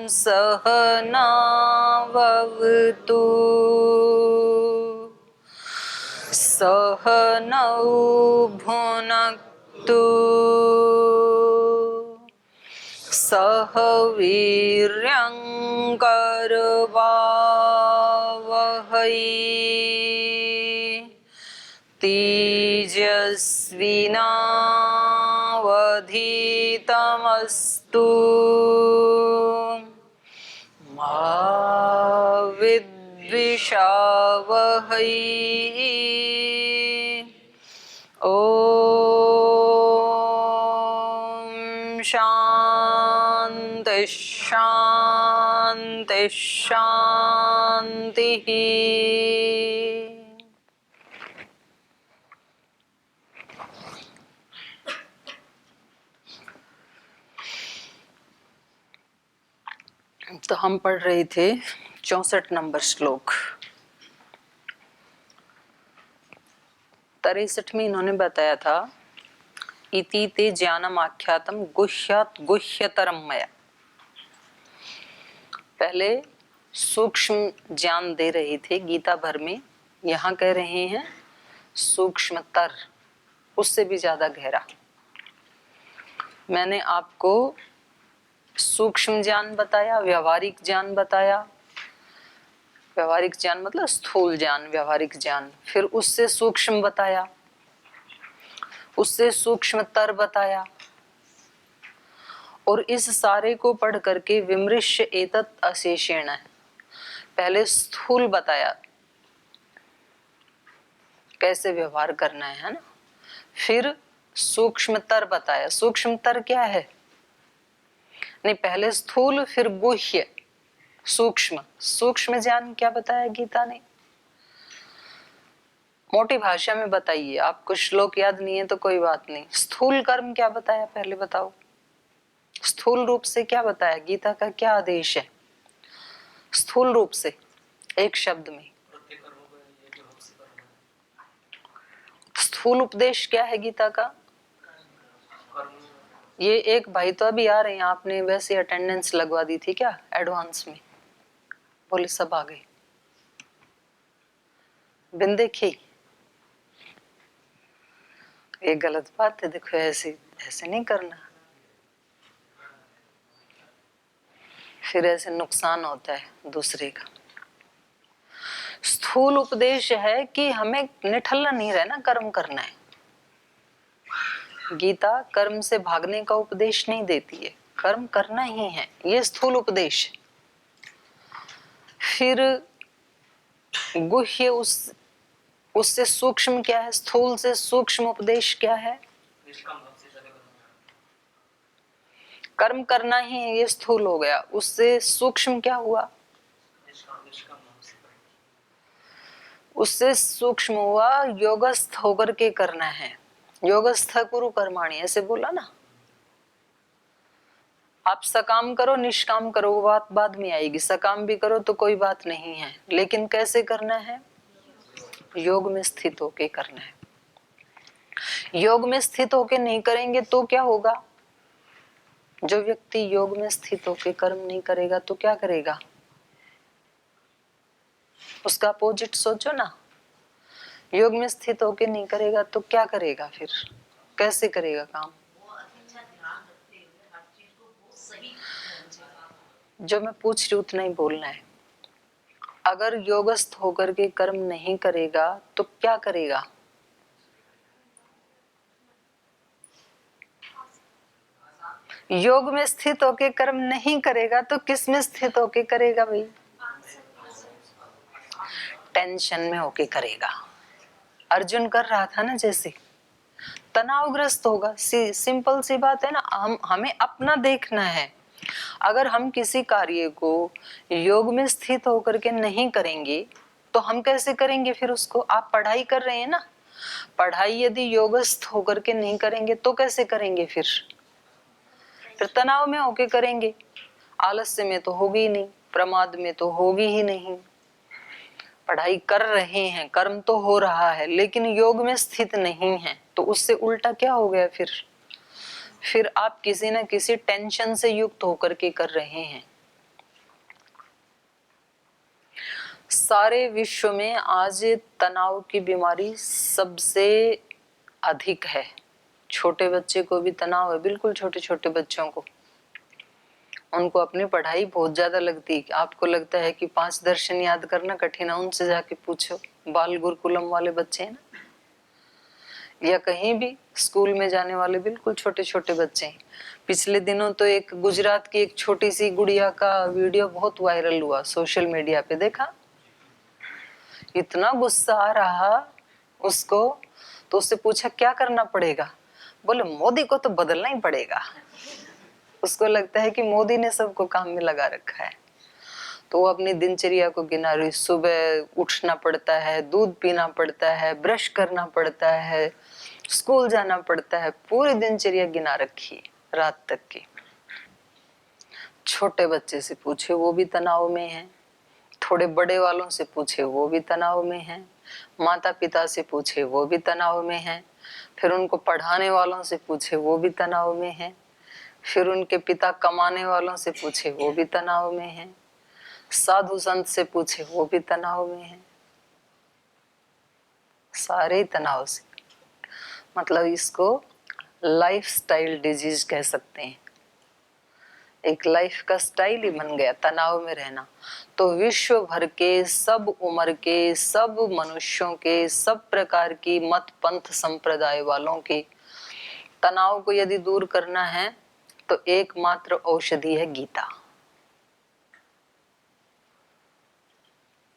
सहनावतु सहनौ भुनक्तु सह वीर्यं करवावहै तेजस्विनावधीतमस्तु मा विद्विषावहै। ओम शांति शांति शांति। तो हम पढ़ रहे थे 64 नंबर श्लोक। 63 में इन्होंने बताया था इति ते ज्ञानम आख्यातम गुह्यात गुह्यतरम मया। पहले सूक्ष्म ज्ञान दे रहे थे गीता भर में, यहाँ कह रहे हैं सूक्ष्मतर, उससे भी ज्यादा गहरा। मैंने आपको सूक्ष्म ज्ञान बताया, व्यवहारिक ज्ञान बताया। व्यवहारिक ज्ञान मतलब स्थूल ज्ञान, व्यवहारिक ज्ञान। फिर उससे सूक्ष्म बताया, उससे सूक्ष्मतर बताया। और इस सारे को पढ़ करके विमृश्य एतत् अशेषेण, पहले स्थूल बताया कैसे व्यवहार करना है ना। फिर सूक्ष्मतर बताया। सूक्ष्मतर क्या है? नहीं, पहले स्थूल फिर गुह्य सूक्ष्म। सूक्ष्म ज्ञान क्या बताया गीता ने? मोटी भाषा में बताइए, आपको श्लोक याद नहीं है तो कोई बात नहीं। स्थूल कर्म क्या बताया पहले बताओ। स्थूल रूप से क्या बताया? गीता का क्या आदेश है स्थूल रूप से एक शब्द में? स्थूल उपदेश क्या है गीता का? ये एक भाई तो अभी आ रहे हैं, आपने वैसे अटेंडेंस लगवा दी थी क्या एडवांस में? बोले सब आ गए। बिन देखी ये गलत बात है। देखो ऐसे ऐसे नहीं करना, फिर ऐसे नुकसान होता है दूसरे का। स्थूल उपदेश है कि हमें निठल्ला नहीं रहना, कर्म करना है। गीता कर्म से भागने का उपदेश नहीं देती है, कर्म करना ही है, ये स्थूल उपदेश। फिर गुह्य उससे सूक्ष्म क्या है? स्थूल से सूक्ष्म उपदेश क्या है? कर्म करना ही है, ये स्थूल हो गया। उससे सूक्ष्म क्या हुआ? उससे सूक्ष्म हुआ योगस्थ होकर के करना है। योगस्थ कुरु कर्माणि ऐसे बोला ना। आप सकाम करो निष्काम करो, वो बात बाद में आएगी। सकाम भी करो तो कोई बात नहीं है, लेकिन कैसे करना है? योग में स्थित होके करना है। योग में स्थित होके नहीं करेंगे तो क्या होगा? जो व्यक्ति योग में स्थित होके कर्म नहीं करेगा तो क्या करेगा? उसका अपोजिट सोचो ना। योग में स्थित होके नहीं करेगा तो क्या करेगा? फिर कैसे करेगा काम? जो मैं पूछ रही हूँ उतना ही बोलना है। अगर योगस्थ होकर के कर्म नहीं करेगा तो क्या करेगा? योग में स्थित होके कर्म नहीं करेगा तो किस में स्थित होके करेगा भाई? टेंशन में होके करेगा। अर्जुन कर रहा था ना, जैसे तनावग्रस्त होगा। सिंपल सी बात है ना। हमें अपना देखना है। अगर हम किसी कार्य को योग में स्थित होकर के नहीं करेंगे तो हम कैसे करेंगे फिर उसको? आप पढ़ाई कर रहे हैं ना, पढ़ाई यदि योगस्थ होकर के नहीं करेंगे तो कैसे करेंगे? फिर तनाव में होके करेंगे। आलस्य में तो होगी ही नहीं, प्रमाद में तो होगी ही नहीं। पढ़ाई कर रहे हैं, कर्म तो हो रहा है, लेकिन योग में स्थित नहीं है तो उससे उल्टा क्या हो गया? फिर आप किसी न किसी टेंशन से युक्त होकर के कर रहे हैं। सारे विश्व में आज तनाव की बीमारी सबसे अधिक है। छोटे बच्चे को भी तनाव है, बिल्कुल छोटे छोटे बच्चों को। उनको अपनी पढ़ाई बहुत ज्यादा लगती है। आपको लगता है कि 5 दर्शन याद करना कठिन है, उनसे जाके पूछो। बाल गुरुकुलम वाले बच्चे हैं ना, या कहीं भी स्कूल में जाने वाले बिल्कुल छोटे छोटे बच्चे हैं। पिछले दिनों तो एक गुजरात की एक छोटी सी गुड़िया का वीडियो बहुत वायरल हुआ सोशल मीडिया पे, देखा? इतना गुस्सा आ रहा उसको, तो उससे पूछा क्या करना पड़ेगा? बोले मोदी को तो बदलना ही पड़ेगा। उसको लगता है कि मोदी ने सबको काम में लगा रखा है। तो वो अपनी दिनचर्या को गिना रही। सुबह उठना पड़ता है, दूध पीना पड़ता है, ब्रश करना पड़ता है, स्कूल जाना पड़ता है, पूरी दिनचर्या गिना रखी रात तक की। छोटे बच्चे से पूछे वो भी तनाव में है, थोड़े बड़े वालों से पूछे वो भी तनाव में है, माता पिता से पूछे वो भी तनाव में है, फिर उनको पढ़ाने वालों से पूछे वो भी तनाव में है, फिर उनके पिता कमाने वालों से पूछे वो भी तनाव में है, साधु संत से पूछे वो भी तनाव में है। सारे तनाव से, मतलब इसको लाइफस्टाइल डिजीज कह सकते हैं। एक लाइफ का स्टाइल ही बन गया तनाव में रहना। तो विश्व भर के सब उम्र के सब मनुष्यों के सब प्रकार की मत पंथ संप्रदाय वालों के तनाव को यदि दूर करना है तो एकमात्र औषधि है गीता।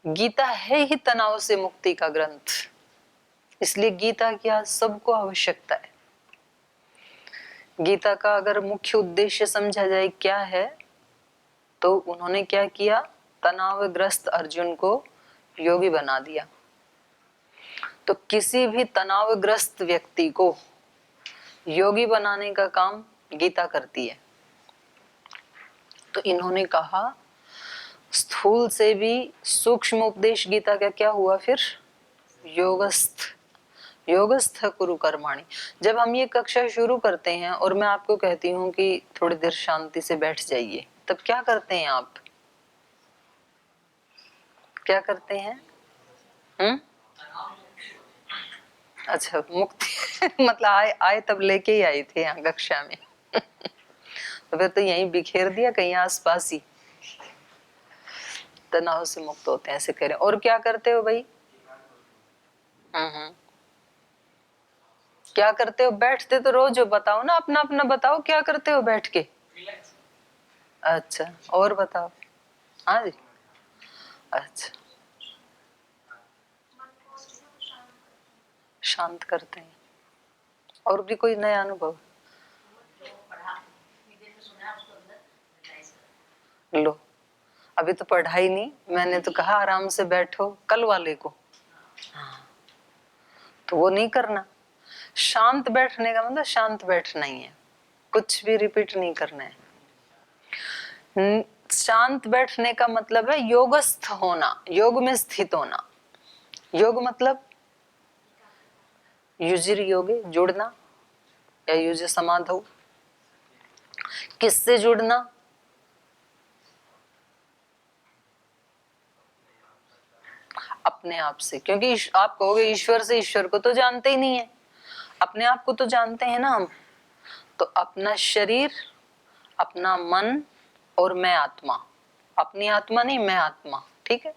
गीता है ही तनाव से मुक्ति का ग्रंथ, इसलिए गीता की आज सबको आवश्यकता है। गीता का अगर मुख्य उद्देश्य समझा जाए क्या है, तो उन्होंने क्या किया, तनावग्रस्त अर्जुन को योगी बना दिया। तो किसी भी तनावग्रस्त व्यक्ति को योगी बनाने का काम गीता करती है। तो इन्होंने कहा स्थूल से भी सूक्ष्म उपदेश गीता का क्या हुआ फिर, योगस्थ कुरु कर्माणि। जब हम ये कक्षा शुरू करते हैं और मैं आपको कहती हूँ कि थोड़ी देर शांति से बैठ जाइए, तब क्या करते हैं आप, क्या करते हैं? अच्छा, मुक्ति मतलब आए तब लेके ही आई थे यहाँ कक्षा में। तो फिर तो यहीं बिखेर दिया कहीं आसपास ही। तनाव से मुक्त होते हैं ऐसे करें। और क्या करते हो भाई? क्या करते हो? बैठते तो रोज हो, बताओ ना, अपना अपना बताओ क्या करते हो बैठ के। अच्छा, और बताओ। हाँ जी, अच्छा, शांत करते हैं। और भी कोई नया अनुभव? लो, अभी तो पढ़ाई नहीं, मैंने तो कहा आराम से बैठो कल वाले को। हाँ, तो वो नहीं करना। शांत बैठने का मतलब शांत बैठना ही है, कुछ भी रिपीट नहीं करना है। शांत बैठने का मतलब है योगस्थ होना, योग में स्थित होना। योग मतलब युजिर योगे, जुड़ना, या युज समाधौ। किससे जुड़ना? अपने आप से। क्योंकि आप कहोगे ईश्वर से, ईश्वर को तो जानते ही नहीं है, अपने आप को तो जानते हैं ना हम। तो अपना शरीर, अपना मन और मैं आत्मा, अपनी आत्मा नहीं मैं आत्मा, ठीक है?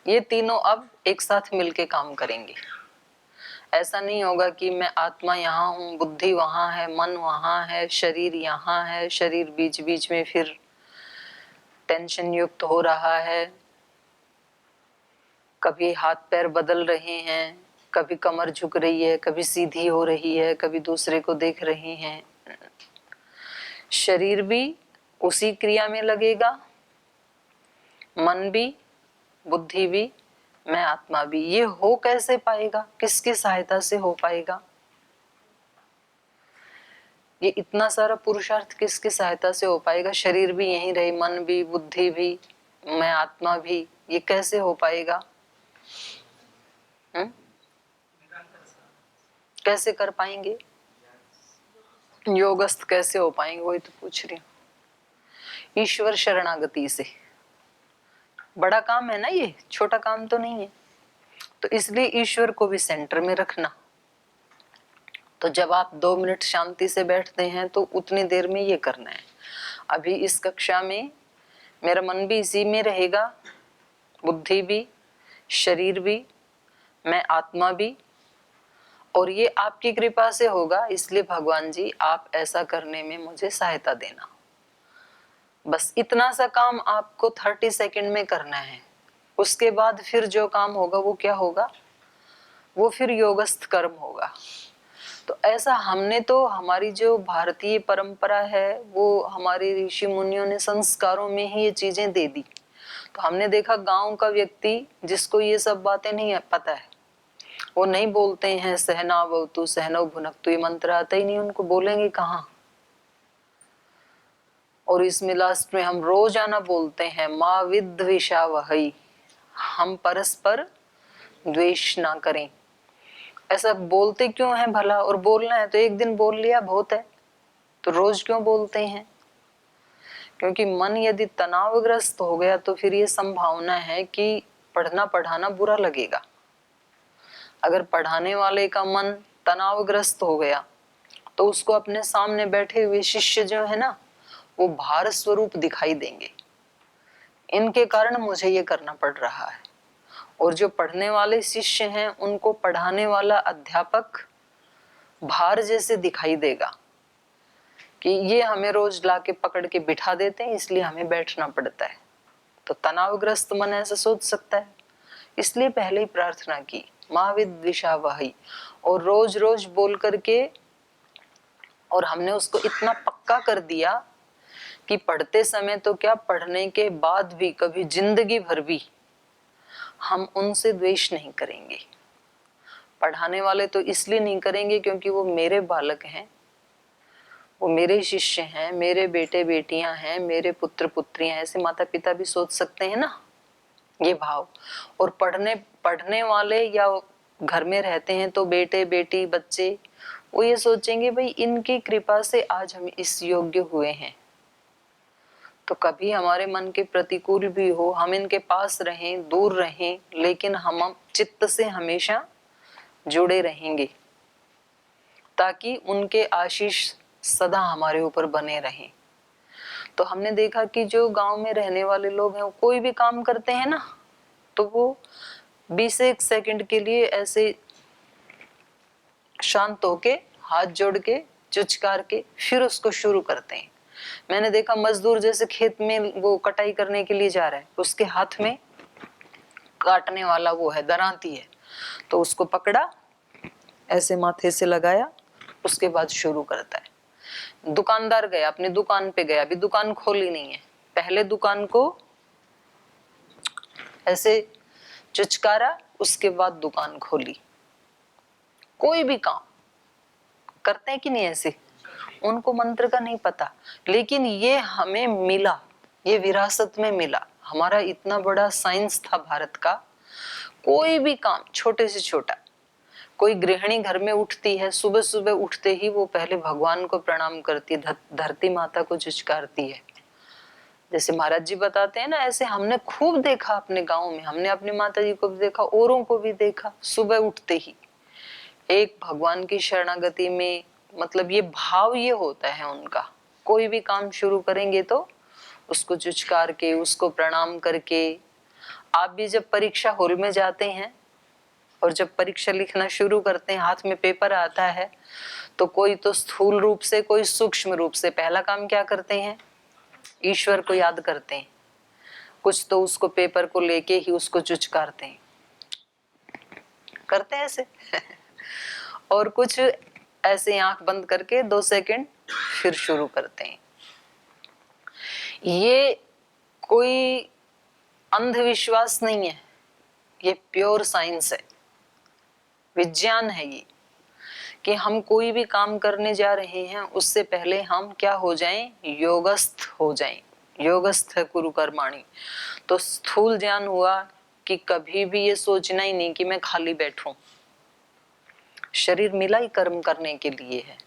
ये तीनों अब एक साथ मिलके काम करेंगे। ऐसा नहीं होगा कि मैं आत्मा यहाँ हूँ, बुद्धि वहां है, मन वहां है, शरीर यहाँ है, शरीर बीच बीच में फिर टेंशन युक्त हो रहा है, कभी हाथ पैर बदल रहे हैं, कभी कमर झुक रही है, कभी सीधी हो रही है, कभी दूसरे को देख रहे हैं। शरीर भी उसी क्रिया में लगेगा, मन भी, बुद्धि भी, मैं आत्मा भी। ये हो कैसे पाएगा, किसकी सहायता से हो पाएगा? ये इतना सारा पुरुषार्थ किसकी सहायता से हो पाएगा? शरीर भी यहीं रहे, मन भी, बुद्धि भी, मैं आत्मा भी, ये कैसे हो पाएगा? कैसे कर पाएंगे? योगस्थ कैसे हो पाएंगे, वही तो पूछ रही हूँ। ईश्वर शरणागति से, बड़ा काम है ना, ये छोटा काम तो नहीं है। तो इसलिए ईश्वर को भी सेंटर में रखना। तो जब आप 2 मिनट शांति से बैठते हैं तो उतनी देर में ये करना है। अभी इस कक्षा में मेरा मन भी इसी में रहेगा, बुद्धि भी, शरीर भी, मैं आत्मा भी, और ये आपकी कृपा से होगा। इसलिए भगवान जी आप ऐसा करने में मुझे सहायता देना। बस इतना सा काम आपको 30 सेकंड में करना है। उसके बाद फिर जो काम होगा वो क्या होगा, वो फिर योगस्थ कर्म होगा। तो ऐसा हमने तो, हमारी जो भारतीय परंपरा है वो हमारे ऋषि मुनियों ने संस्कारों में ही ये चीजें दे दी। तो हमने देखा गांव का व्यक्ति जिसको ये सब बातें नहीं पता है, वो नहीं बोलते हैं सहनावतु सहनौ भुनक्तु, ये मंत्र आता ही नहीं उनको, बोलेंगे कहाँ। और इसमें लास्ट में हम रोजाना बोलते हैं माँ विद्वेषावहै, हम परस्पर द्वेष ना करें। ऐसा बोलते क्यों है भला? और बोलना है तो एक दिन बोल लिया बहुत है, तो रोज क्यों बोलते हैं? क्योंकि मन यदि तनावग्रस्त हो गया तो फिर ये संभावना है कि पढ़ना पढ़ाना बुरा लगेगा। अगर पढ़ाने वाले का मन तनावग्रस्त हो गया तो उसको अपने सामने बैठे हुए शिष्य जो है ना, वो भार स्वरूप दिखाई देंगे। इनके कारण मुझे ये करना पड़ रहा है। और जो पढ़ने वाले शिष्य हैं उनको पढ़ाने वाला अध्यापक भार जैसे दिखाई देगा कि ये हमें रोज लाके पकड़ के बिठा देते हैं, इसलिए हमें बैठना पड़ता है। तो तनावग्रस्त मन ऐसा सोच सकता है। इसलिए पहले ही प्रार्थना की माँ विद्विषावहै, और रोज रोज बोल करके, और हमने उसको इतना पक्का कर दिया कि पढ़ते समय तो क्या, पढ़ने के बाद भी कभी जिंदगी भर भी हम उनसे द्वेष नहीं करेंगे। पढ़ाने वाले तो इसलिए नहीं करेंगे क्योंकि वो मेरे बालक हैं, वो मेरे शिष्य हैं, मेरे बेटे बेटियां हैं, मेरे पुत्र पुत्रियां, ऐसे माता पिता भी सोच सकते हैं ना, ये भाव। और पढ़ने वाले या घर में रहते हैं तो बेटे बेटी बच्चे, वो ये सोचेंगे भाई इनकी कृपा से आज हम इस योग्य हुए हैं। तो कभी हमारे मन के प्रतिकूल भी हो, हम इनके पास रहें दूर रहें, लेकिन हम चित्त से हमेशा जुड़े रहेंगे ताकि उनके आशीष सदा हमारे ऊपर बने रहें। तो हमने देखा कि जो गांव में रहने वाले लोग हैं, वो कोई भी काम करते हैं ना, तो वो 20 सेकंड के लिए ऐसे शांत होके हाथ जोड़ के चुचकार के फिर उसको शुरू करते हैं। मैंने देखा मजदूर जैसे खेत में वो कटाई करने के लिए जा रहा है, उसके हाथ में काटने वाला वो है, दरांती है, तो उसको पकड़ा, ऐसे माथे से लगाया, उसके बाद शुरू करता है। दुकानदार गया, अपनी दुकान पे गया, अभी दुकान खोली नहीं है, पहले दुकान को ऐसे चुचकारा, उसके बाद दुकान खोली। कोई भी काम करते हैं कि नहीं ऐसे, उनको मंत्र का नहीं पता, लेकिन ये हमें मिला, ये विरासत में मिला। हमारा इतना बड़ा साइंस था भारत का। कोई भी काम छोटे से छोटा, कोई गृहिणी घर में उठती है, सुबह सुबह उठते ही वो पहले भगवान को प्रणाम करती है, धरती माता को झुझकारती है। जैसे महाराज जी बताते हैं ना, ऐसे हमने खूब देखा अपने गांव में, हमने अपनी माता जी को भी देखा, औरों को भी देखा। सुबह उठते ही एक भगवान की शरणागति में, मतलब ये भाव ये होता है उनका। कोई भी काम शुरू करेंगे तो उसको झुझकार के, उसको प्रणाम करके। आप भी जब परीक्षा हॉल में जाते हैं और जब परीक्षा लिखना शुरू करते हैं, हाथ में पेपर आता है, तो कोई तो स्थूल रूप से, कोई सूक्ष्म रूप से पहला काम क्या करते हैं, ईश्वर को याद करते हैं। कुछ तो उसको पेपर को लेके ही उसको चुचकारते हैं, करते हैं ऐसे और कुछ ऐसे आंख बंद करके 2 सेकंड फिर शुरू करते हैं। ये कोई अंधविश्वास नहीं है, ये प्योर साइंस है, विज्ञान है ये, कि हम कोई भी काम करने जा रहे हैं उससे पहले हम क्या हो जाएं, योगस्थ हो जाएं। योगस्थ है कुरु कर्माणि। तो स्थूल ज्ञान हुआ कि कभी भी ये सोचना ही नहीं कि मैं खाली बैठूं। शरीर मिला ही कर्म करने के लिए है,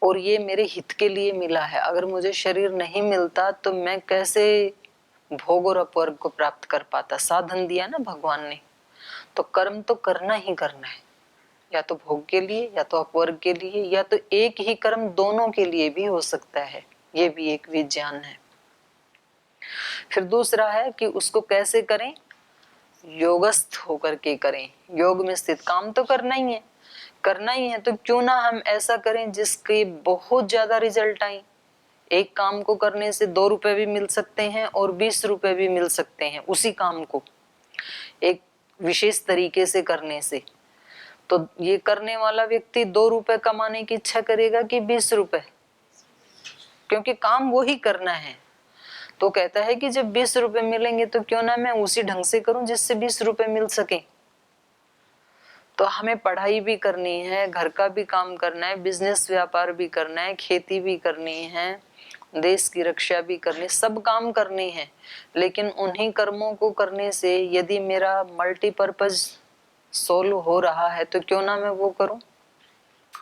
और ये मेरे हित के लिए मिला है। अगर मुझे शरीर नहीं मिलता तो मैं कैसे भोग और अपवर्ग को प्राप्त कर पाता। साधन दिया ना भगवान ने, तो कर्म तो करना ही करना है, या तो भोग के लिए या तो अपवर्ग के लिए, या तो एक ही कर्म दोनों के लिए भी हो सकता है। ये भी एक विज्ञान है। फिर दूसरा है कि उसको कैसे करें, योगस्थ होकर के करें, योग में स्थित। काम तो करना ही है, करना ही है, तो क्यों ना हम ऐसा करें जिसके बहुत ज्यादा रिजल्ट आए। एक काम को करने से 2 रुपए भी मिल सकते हैं और 20 रुपए भी मिल सकते हैं उसी काम को एक विशेष तरीके से करने से। तो ये करने वाला व्यक्ति 2 रुपए कमाने की इच्छा करेगा कि 20 रुपए, क्योंकि काम वो ही करना है। तो कहता है कि जब 20 रुपए मिलेंगे तो क्यों ना मैं उसी ढंग से करूं जिससे 20 रुपए मिल सके। तो हमें पढ़ाई भी करनी है, घर का भी काम करना है, बिजनेस व्यापार भी करना है, खेती भी करनी है, देश की रक्षा भी करनी, सब काम करने हैं। लेकिन उन्हीं कर्मों को करने से यदि मेरा मल्टीपर्पज सोल्व हो रहा है तो क्यों ना मैं वो करूं।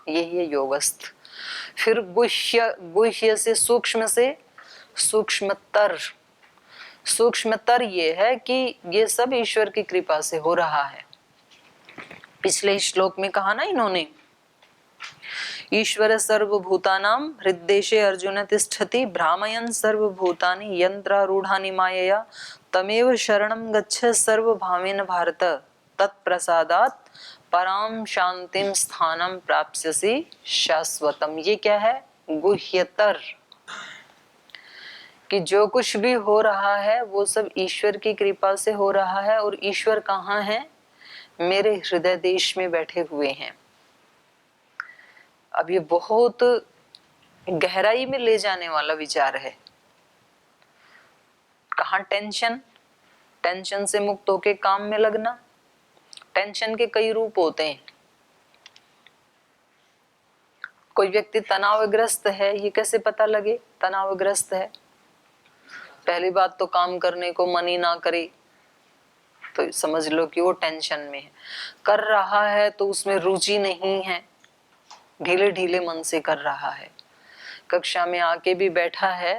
यही है योगस्थ। फिर गुह्य से सूक्ष्मतर। सूक्ष्मतर ये है कि ये सब ईश्वर की कृपा से हो रहा है। पिछले श्लोक में कहा ना इन्होंने, ईश्वर सर्वभूतानां हृद्देशे अर्जुन तिष्ठति भ्रामयन् सर्वभूतानि यंत्रारूढ़ानि मायया तमेव शरणं गच्छ सर्वभावेन भारत तत्प्रसादात् पराम शांतिम स्थानम प्राप्स्यसि शाश्वतम। ये क्या है, गुह्यतर, कि जो कुछ भी हो रहा है वो सब ईश्वर की कृपा से हो रहा है। और ईश्वर कहाँ है, मेरे हृदय देश में बैठे हुए हैं। अब ये बहुत गहराई में ले जाने वाला विचार है। कहाँ टेंशन से मुक्त होके काम में लगना। टेंशन के कई रूप होते हैं। कोई व्यक्ति तनावग्रस्त है, ये कैसे पता लगे तनावग्रस्त है। पहली बात तो काम करने को मन ही ना करे तो समझ लो कि वो टेंशन में है। कर रहा है तो उसमें रुचि नहीं है, ढीले ढीले मन से कर रहा है। कक्षा में आके भी बैठा है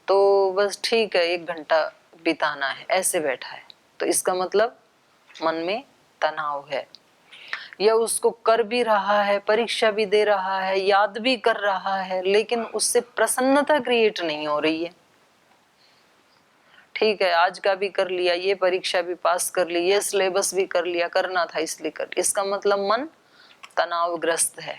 तो बस ठीक है 1 घंटा बिताना है, ऐसे बैठा है, तो इसका मतलब मन में तनाव है। या उसको कर भी रहा है, परीक्षा भी दे रहा है, याद भी कर रहा है, लेकिन उससे प्रसन्नता क्रिएट नहीं हो रही है। ठीक है, आज का भी कर लिया, ये परीक्षा भी पास कर ली, ये सिलेबस भी कर लिया, करना था इसलिए कर, इसका मतलब मन तनावग्रस्त है।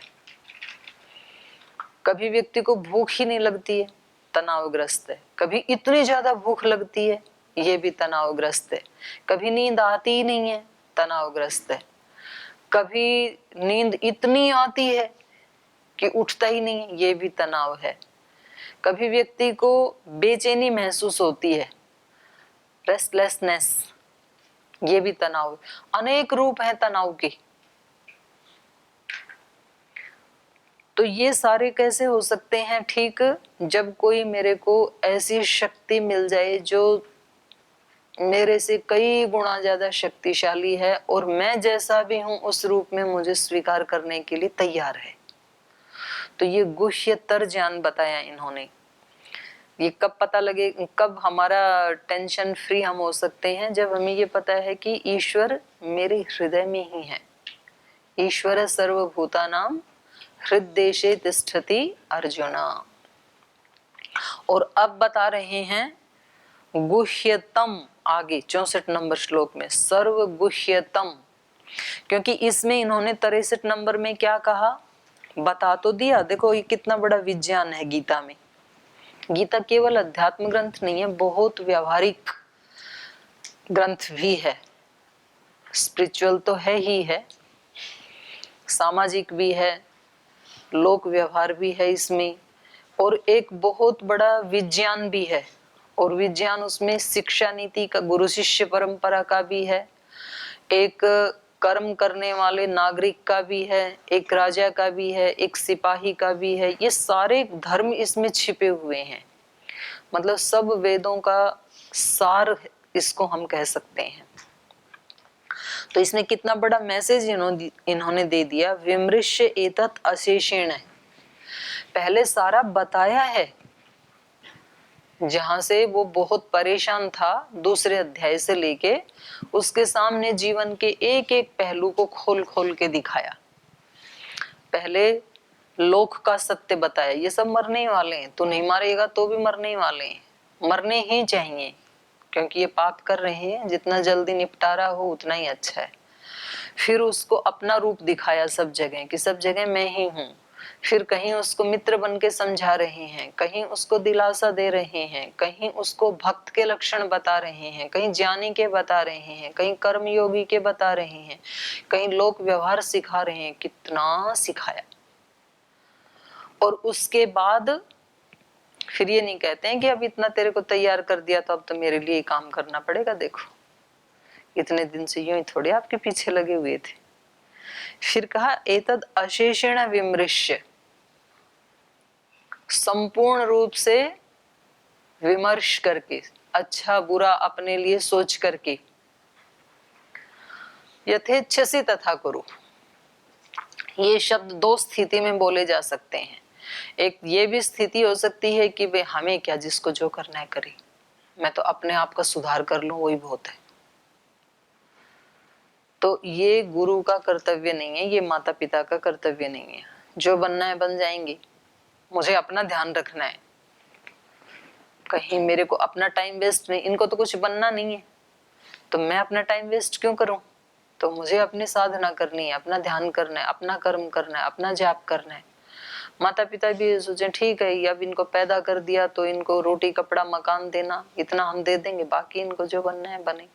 कभी व्यक्ति को भूख ही नहीं लगती है, तनावग्रस्त है। कभी इतनी ज्यादा भूख लगती है, ये भी तनावग्रस्त है। कभी नींद आती ही नहीं है, तनावग्रस्त है। कभी नींद इतनी आती है कि उठता ही नहीं है, ये भी तनाव है। कभी व्यक्ति को बेचैनी महसूस होती है, रेस्टलेसनेस, ये भी तनाव। अनेक रूप हैं तनाव के। तो ये सारे कैसे हो सकते हैं ठीक, जब कोई मेरे को ऐसी शक्ति मिल जाए जो मेरे से कई गुना ज्यादा शक्तिशाली है और मैं जैसा भी हूं उस रूप में मुझे स्वीकार करने के लिए तैयार है। तो ये गुह्यतर ज्ञान बताया इन्होंने। ये कब पता लगे, कब हमारा टेंशन फ्री हम हो सकते हैं, जब हमें ये पता है कि ईश्वर मेरे हृदय में ही है। ईश्वर सर्वभूतानां हृद्देशे तिष्ठति अर्जुना। और अब बता रहे हैं गुह्यतम, आगे 64 नंबर श्लोक में सर्व गुह्यतम, क्योंकि इसमें इन्होंने 63 नंबर में क्या कहा बता तो दिया। देखो ये कितना बड़ा विज्ञान है गीता में। गीता केवल अध्यात्म ग्रंथ नहीं है, बहुत व्यवहारिक ग्रंथ भी है। स्पिरिचुअल तो है ही है, सामाजिक भी है, लोक व्यवहार भी है इसमें, और एक बहुत बड़ा विज्ञान भी है। और विज्ञान उसमें शिक्षा नीति का, गुरु शिष्य परंपरा का भी है, एक कर्म करने वाले नागरिक का भी है, एक राजा का भी है, एक सिपाही का भी है। ये सारे धर्म इसमें छिपे हुए हैं। मतलब सब वेदों का सार इसको हम कह सकते हैं। तो इसमें कितना बड़ा मैसेज इन्होंने दे दिया। विमृश्य एतत् अशेषेण, पहले सारा बताया है जहां से वो बहुत परेशान था, दूसरे अध्याय से लेके उसके सामने जीवन के एक एक पहलू को खोल खोल के दिखाया। पहले लोक का सत्य बताया, ये सब मरने ही वाले हैं, तू नहीं मारेगा तो भी मरने ही वाले हैं, मरने ही चाहिए, क्योंकि ये पाप कर रहे हैं, जितना जल्दी निपटारा हो उतना ही अच्छा है। फिर उसको अपना रूप दिखाया सब जगह कि सब जगह मैं ही हूँ। फिर कहीं उसको मित्र बन के समझा रहे हैं, कहीं उसको दिलासा दे रहे हैं, कहीं उसको भक्त के लक्षण बता रहे हैं, कहीं ज्ञानी के बता रहे हैं, कहीं कर्मयोगी के बता रहे हैं, कहीं लोक व्यवहार सिखा रहे हैं, कितना सिखाया। और उसके बाद फिर ये नहीं कहते हैं कि अब इतना तेरे को तैयार कर दिया तो अब तो मेरे लिए काम करना पड़ेगा। देखो इतने दिन से यूं ही थोड़े आपके पीछे लगे हुए थे। फिर कहा एतद अशेषेण विमृश्य, संपूर्ण रूप से विमर्श करके, अच्छा बुरा अपने लिए सोच करके, यथेच्छसी तथा कुरु। ये शब्द दो स्थिति में बोले जा सकते हैं। एक ये भी स्थिति हो सकती है कि वे हमें क्या, जिसको जो करना है करे, मैं तो अपने आप का सुधार कर लूं वही बहुत है। तो ये गुरु का कर्तव्य नहीं है, ये माता पिता का कर्तव्य नहीं है। जो बनना है बन जाएंगे, मुझे अपना ध्यान रखना है, कहीं मेरे को अपना टाइम वेस्ट नहीं, इनको तो कुछ बनना नहीं है तो मैं अपना टाइम वेस्ट क्यों करूं। तो मुझे अपनी साधना करनी है, अपना ध्यान करना है, अपना कर्म करना है, अपना जाप करना है। माता पिता भी सोचे ठीक है, अब इनको पैदा कर दिया तो इनको रोटी कपड़ा मकान देना, इतना हम दे देंगे, बाकी इनको जो बनना है बने।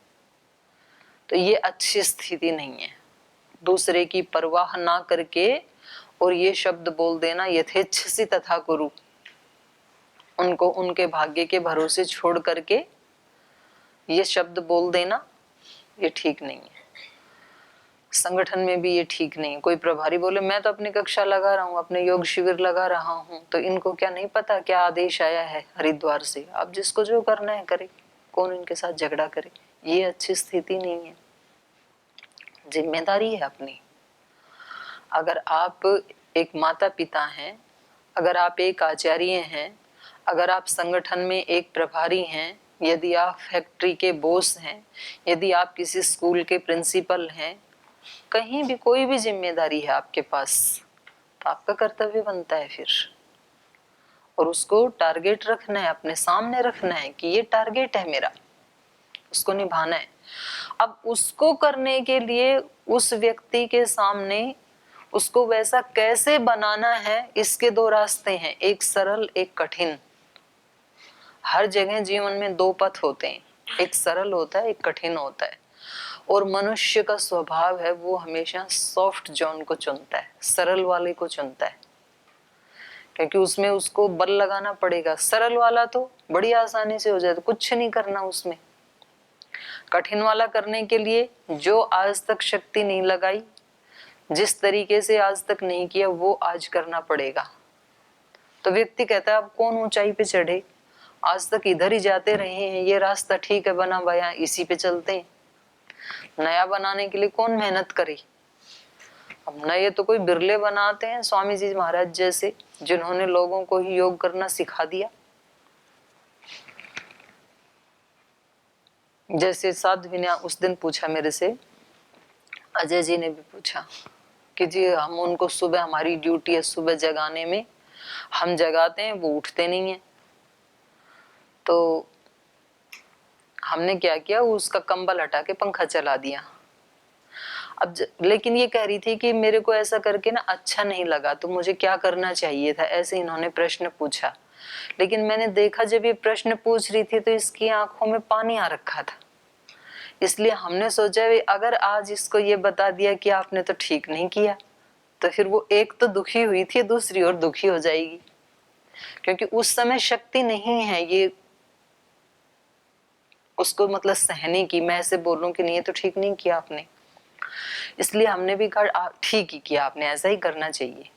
तो ये अच्छी स्थिति नहीं है। दूसरे की परवाह ना करके और ये शब्द बोल देना यथेच्छसी तथा कुरु, उनको उनके भाग्य के भरोसे छोड़ करके ये शब्द बोल देना, ये ठीक नहीं है। संगठन में भी ये ठीक नहीं है। कोई प्रभारी बोले मैं तो अपनी कक्षा लगा रहा हूँ, अपने योग शिविर लगा रहा हूँ, तो इनको क्या नहीं पता क्या आदेश आया है हरिद्वार से, अब जिसको जो करना है करे, कौन इनके साथ झगड़ा करे। ये अच्छी स्थिति नहीं है। जिम्मेदारी है अपनी। अगर आप एक माता पिता हैं, अगर आप एक आचार्य हैं, अगर आप संगठन में एक प्रभारी हैं, यदि आप फैक्ट्री के बॉस हैं, यदि आप किसी स्कूल के प्रिंसिपल हैं, कहीं भी कोई भी जिम्मेदारी है आपके पास, तो आपका कर्तव्य बनता है फिर, और उसको टारगेट रखना है, अपने सामने रखना है कि ये टारगेट है मेरा, उसको निभाना है। अब उसको करने के लिए उस व्यक्ति के सामने उसको वैसा कैसे बनाना है, इसके दो रास्ते हैं, एक सरल एक कठिन। हर जगह जीवन में दो पथ होते हैं, एक सरल होता है एक कठिन होता है। और मनुष्य का स्वभाव है वो हमेशा सॉफ्ट जोन को चुनता है, सरल वाले को चुनता है, क्योंकि उसमें उसको बल लगाना पड़ेगा। सरल वाला तो बड़ी आसानी से हो जाता, कुछ नहीं करना उसमें। कठिन वाला करने के लिए जो आज तक शक्ति नहीं लगाई, जिस तरीके से आज तक नहीं किया, वो आज करना पड़ेगा। तो व्यक्ति कहता है अब कौन ऊंचाई पे चढ़े, आज तक इधर ही जाते रहे हैं, ये रास्ता ठीक है बना बया, इसी पे चलते हैं। नया बनाने के लिए कौन मेहनत करे। अब नए तो कोई बिरले बनाते हैं, स्वामी जी महाराज जैसे, जिन्होंने लोगों को ही योग करना सिखा दिया। जैसे साध्वी ने उस दिन पूछा मेरे से, अजय जी ने भी पूछा कि जी हम उनको सुबह, हमारी ड्यूटी है सुबह जगाने में, हम जगाते हैं वो उठते नहीं है, तो हमने क्या किया, उसका कंबल हटा के पंखा चला दिया। अब लेकिन ये कह रही थी कि मेरे को ऐसा करके ना अच्छा नहीं लगा, तो मुझे क्या करना चाहिए था, ऐसे इन्होंने प्रश्न पूछा। लेकिन मैंने देखा जब ये प्रश्न पूछ रही थी तो इसकी आंखों में पानी आ रखा था, इसलिए हमने सोचा अगर आज इसको ये बता दिया कि आपने तो ठीक नहीं किया, तो फिर वो एक तो दुखी हुई थी, दूसरी ओर दुखी हो जाएगी, क्योंकि उस समय शक्ति नहीं है ये उसको मतलब सहने की। मैं ऐसे बोलूं कि नहीं ये तो ठीक नहीं किया आपने, इसलिए हमने भी कहा ठीक ही किया आपने, ऐसा ही करना चाहिए।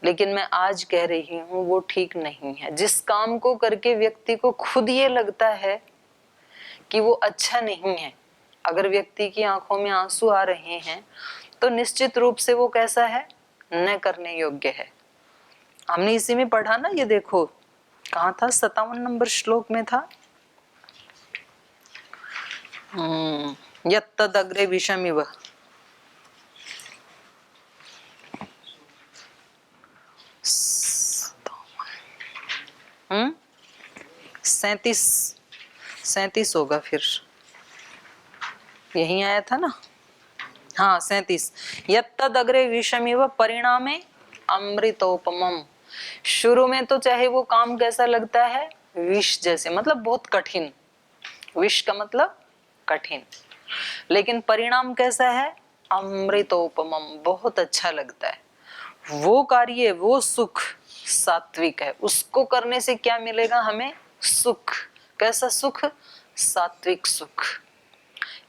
लेकिन मैं आज कह रही हूँ वो ठीक नहीं है। जिस काम को करके व्यक्ति को खुद ये लगता है कि वो अच्छा नहीं है, अगर व्यक्ति की आंखों में आंसू आ रहे हैं तो निश्चित रूप से वो कैसा है, न करने योग्य है। हमने इसी में पढ़ा ना, ये देखो कहाँ था? 57 नंबर श्लोक में था। यत्तदग्रे विषमिव। 37 होगा फिर, यही आया था ना। हाँ 37। यत्तदग्रे विषमिव परिणामे अमृतोपमम। शुरू में तो चाहे वो काम कैसा लगता है, विष जैसे, मतलब बहुत कठिन। विष का मतलब कठिन, लेकिन परिणाम कैसा है? अमृतोपमम, बहुत अच्छा लगता है। वो कार्य, वो सुख सात्विक है। उसको करने से क्या मिलेगा हमें? सुख। कैसा सुख? सात्विक सुख।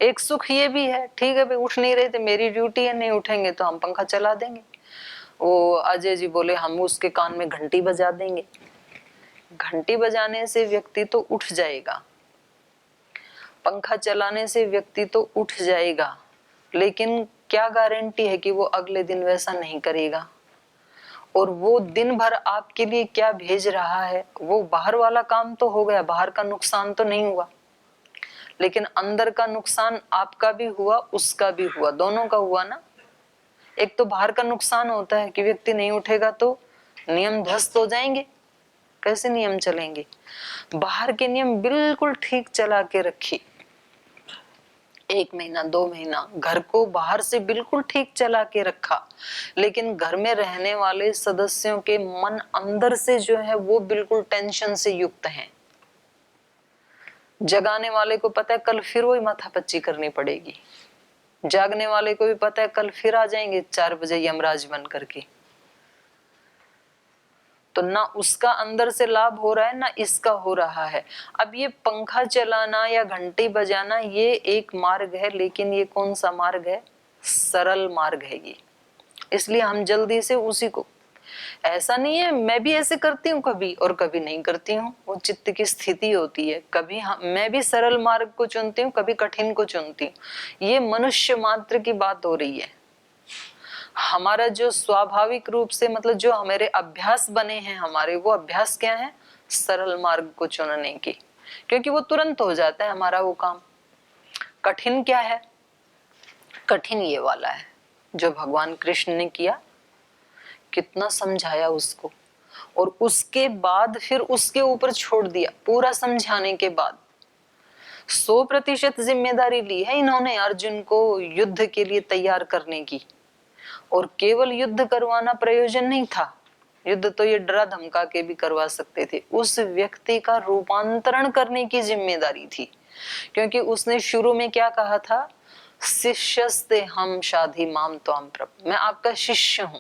एक सुख ये भी है, ठीक है भाई उठ नहीं रहे थे, मेरी ड्यूटी है, नहीं उठेंगे तो हम पंखा चला देंगे। वो अजय जी बोले हम उसके कान में घंटी बजा देंगे। घंटी बजाने से व्यक्ति तो उठ जाएगा, पंखा चलाने से व्यक्ति तो उठ जाएगा, लेकिन क्या गारंटी है कि वो अगले दिन वैसा नहीं करेगा? और वो दिन भर आपके लिए क्या भेज रहा है? वो बाहर वाला काम तो हो गया, बाहर का नुकसान तो नहीं हुआ, लेकिन अंदर का नुकसान आपका भी हुआ, उसका भी हुआ, दोनों का हुआ ना। एक तो बाहर का नुकसान होता है कि व्यक्ति नहीं उठेगा तो नियम ध्वस्त हो जाएंगे, कैसे नियम चलेंगे? बाहर के नियम बिल्कुल ठीक चला के रखिए, 1 महीना 2 महीना घर को बाहर से बिल्कुल ठीक चला के रखा, लेकिन घर में रहने वाले सदस्यों के मन अंदर से जो है वो बिल्कुल टेंशन से युक्त हैं। जगाने वाले को पता है कल फिर वही माथापच्ची करनी पड़ेगी, जागने वाले को भी पता है कल फिर आ जाएंगे 4 बजे यमराज बन करके। तो ना उसका अंदर से लाभ हो रहा है ना इसका हो रहा है। अब ये पंखा चलाना या घंटी बजाना ये एक मार्ग है, लेकिन ये कौन सा मार्ग है? सरल मार्ग है ये। इसलिए हम जल्दी से उसी को, ऐसा नहीं है मैं भी ऐसे करती हूँ कभी और कभी नहीं करती हूँ, वो चित्त की स्थिति होती है। कभी मैं भी सरल मार्ग को चुनती हूँ, कभी कठिन को चुनती हूँ। ये मनुष्य मात्र की बात हो रही है। हमारा जो स्वाभाविक रूप से, मतलब जो हमारे अभ्यास बने हैं हमारे, वो अभ्यास क्या है? सरल मार्ग को चुनने की, क्योंकि वो तुरंत हो जाता है हमारा वो काम। कठिन क्या है? कठिन ये वाला है जो भगवान कृष्ण ने किया, कितना समझाया उसको, और उसके बाद फिर उसके ऊपर छोड़ दिया। पूरा समझाने के बाद 100% जिम्मेदारी ली है इन्होंने अर्जुन को युद्ध के लिए तैयार करने की। और केवल युद्ध करवाना प्रयोजन नहीं था, युद्ध तो ये डरा धमका के भी करवा सकते थे। उस व्यक्ति का रूपांतरण करने की जिम्मेदारी थी, क्योंकि उसने शुरू में क्या कहा था? शिष्यस्ते हम शाधि माम त्वाम प्रभ, मैं आपका शिष्य हूं।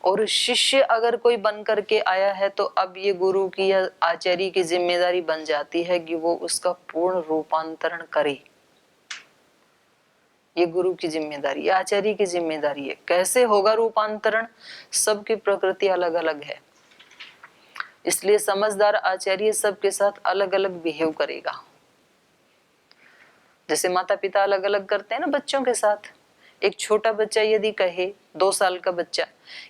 और शिष्य अगर कोई बन करके आया है तो अब ये गुरु की या आचार्य की जिम्मेदारी बन जाती है कि वो उसका पूर्ण रूपांतरण करे। ये गुरु की जिम्मेदारी, आचार्य की जिम्मेदारी है। कैसे होगा रूपांतरण? सबकी प्रकृति अलग अलग है, इसलिए समझदार आचार्य सबके साथ अलग अलग बिहेव करेगा। जैसे माता पिता अलग अलग करते हैं ना बच्चों के साथ। एक छोटा बच्चा यदि कहे, 2 साल का बच्चा,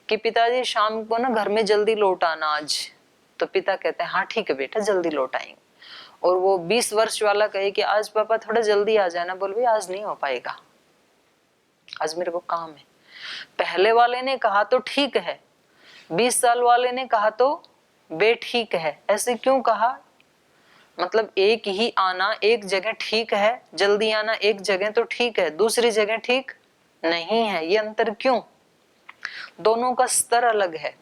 कि पिताजी शाम को ना घर में जल्दी लौट आना आज, तो पिता कहते हैं हाँ ठीक है बेटा जल्दी लौट आएंगे। और वो 20 वर्ष वाला कहे कि आज पापा थोड़ा जल्दी आ जाना, बोल भाई आज नहीं हो पाएगा, आज मेरे को काम है। पहले वाले ने कहा तो ठीक है, 20 साल वाले ने कहा तो बेठीक है। ऐसे क्यों कहा? मतलब एक ही आना एक जगह ठीक है, जल्दी आना एक जगह तो ठीक है, दूसरी जगह ठीक नहीं है। ये अंतर क्यों? दोनों का स्तर अलग है।